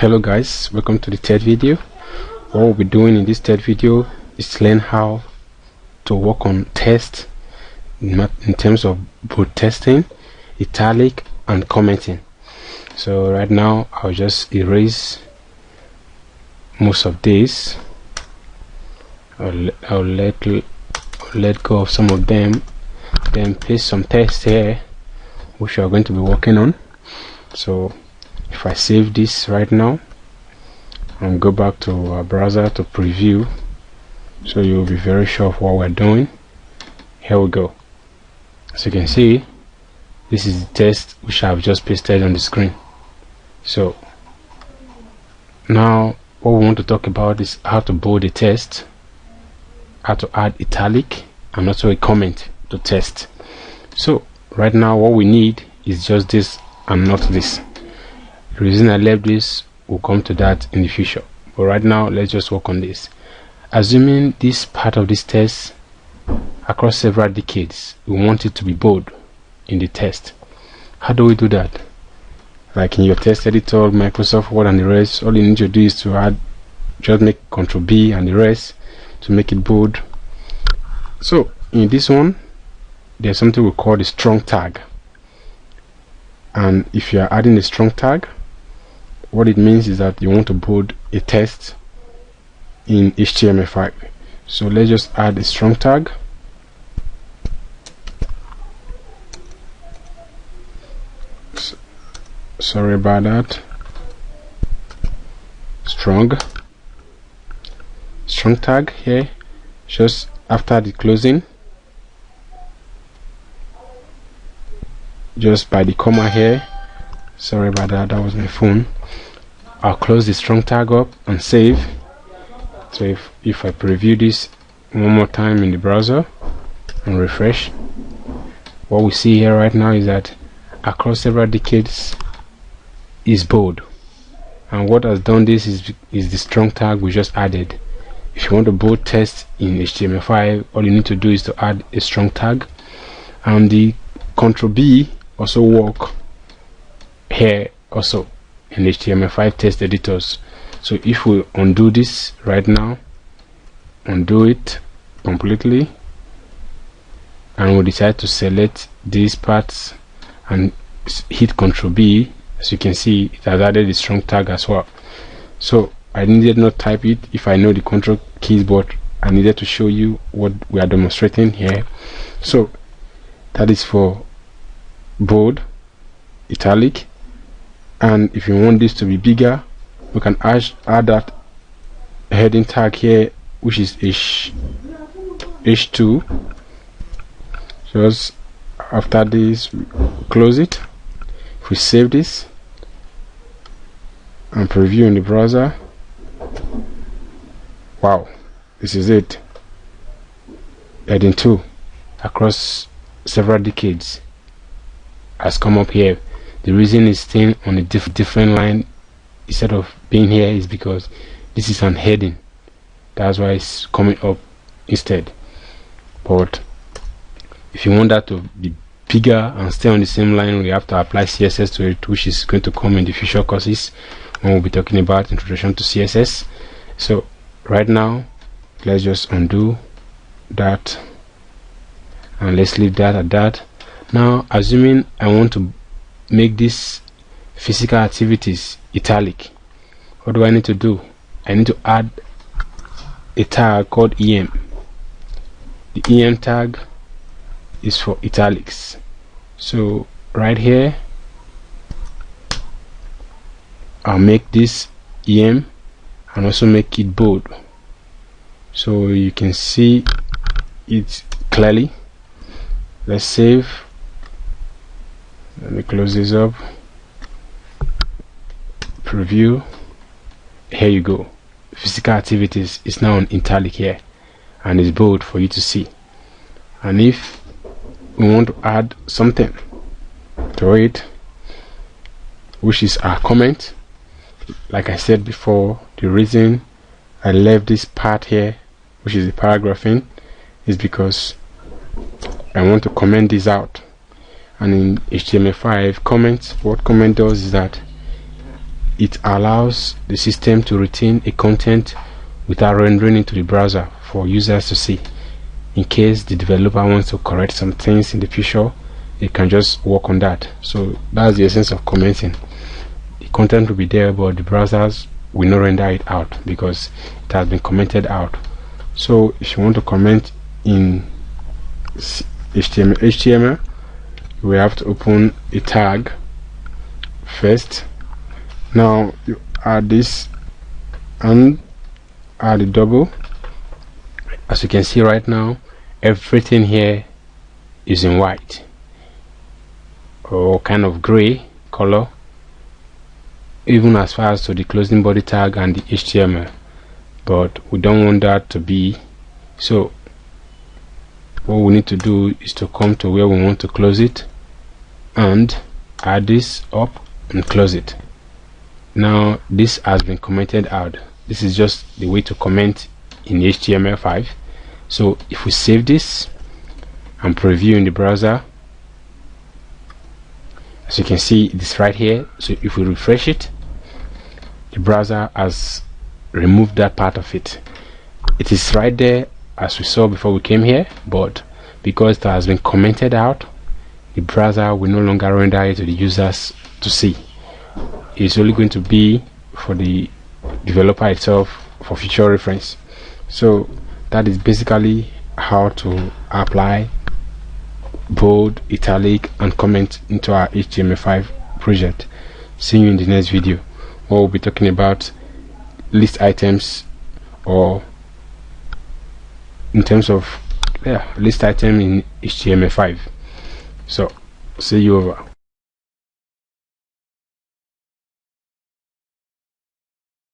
Hello guys, welcome to the third video. What we'll be doing in this third video is to learn how to work on text in terms of both testing, italic and commenting. So right now I'll just erase most of these. I'll let go of some of them, then place some text here which we are going to be working on. So if I save this right now and go back to our browser to preview, so you'll be very sure of what we're doing. Here we go. As you can see, this is the text which I've just pasted on the screen. So now what we want to talk about is how to bold a text, how to add italic, and also a comment to text. So right now what we need is just this and not this. The reason I left this, we'll come to that in the future, but right now let's just work on this. Assuming this part of this text across several decades, we want it to be bold in the text. How do we do that? Like in your text editor, Microsoft Word and the rest, all you need to do is to add, just make Ctrl B and the rest to make it bold. So in this one there's something we call the strong tag, and if you are adding a strong tag, what it means is that you want to bold a text in HTML5. So let's just add a strong tag. Sorry about that. Strong tag here, just after the closing, just by the comma here. Sorry about that, that was my phone. I'll close the strong tag up and save. So if I preview this one more time in the browser and refresh, what we see here right now is that across several decades is bold, and what has done this is the strong tag we just added. If you want to bold text in HTML5, all you need to do is to add a strong tag, and the Ctrl B also work here also in HTML5 text editors. So if we undo this right now, undo it completely, and we decide to select these parts and hit Ctrl B, as you can see it has added the strong tag as well. So I needed not type it if I know the control keys, but I needed to show you what we are demonstrating here. So that is for bold, italic, and if you want this to be bigger, we can add that heading tag here, which is H2. Just after this, we close it. If we save this and preview in the browser, wow, this is it. Heading 2 across several decades has come up here. The reason it's staying on a different line instead of being here is because this is an heading. That's why it's coming up instead. But if you want that to be bigger and stay on the same line, we have to apply CSS to it, which is going to come in the future courses when we'll be talking about introduction to CSS. So right now let's just undo that and let's leave that at that. Now assuming I want to make this physical activities italic, what do I need to do? I need to add a tag called EM. The EM tag is for italics. So right here I'll make this EM and also make it bold so you can see it clearly. Let's save. Let me close this up, preview. Here you go. Physical activities is now in italic here and it's bold for you to see. And if we want to add something to it, which is our comment, like I said before, the reason I left this part here, which is the paragraphing, is because I want to comment this out. And in HTML5 comments, what comment does is that it allows the system to retain a content without rendering into the browser for users to see. In case the developer wants to correct some things in the future, it can just work on that. So that's the essence of commenting. The content will be there, but the browsers will not render it out because it has been commented out. So if you want to comment in HTML, we have to open a tag first. Now you add this and add a double. As you can see right now, everything here is in white or kind of gray color, even as far as to the closing body tag and the HTML, but we don't want that to be. So what we need to do is to come to where we want to close it and add this up and close it. Now this has been commented out. This is just the way to comment in HTML5. So if we save this and preview in the browser, as you can see, it's right here. So if we refresh it, the browser has removed that part of it. It is right there as we saw before we came here, but because it has been commented out, the browser will no longer render it to the users to see. It's only going to be for the developer itself for future reference. So that is basically how to apply bold, italic and comment into our HTML5 project. See you in the next video, where we'll be talking about list items, or in terms of list item in HTML5. So see you over.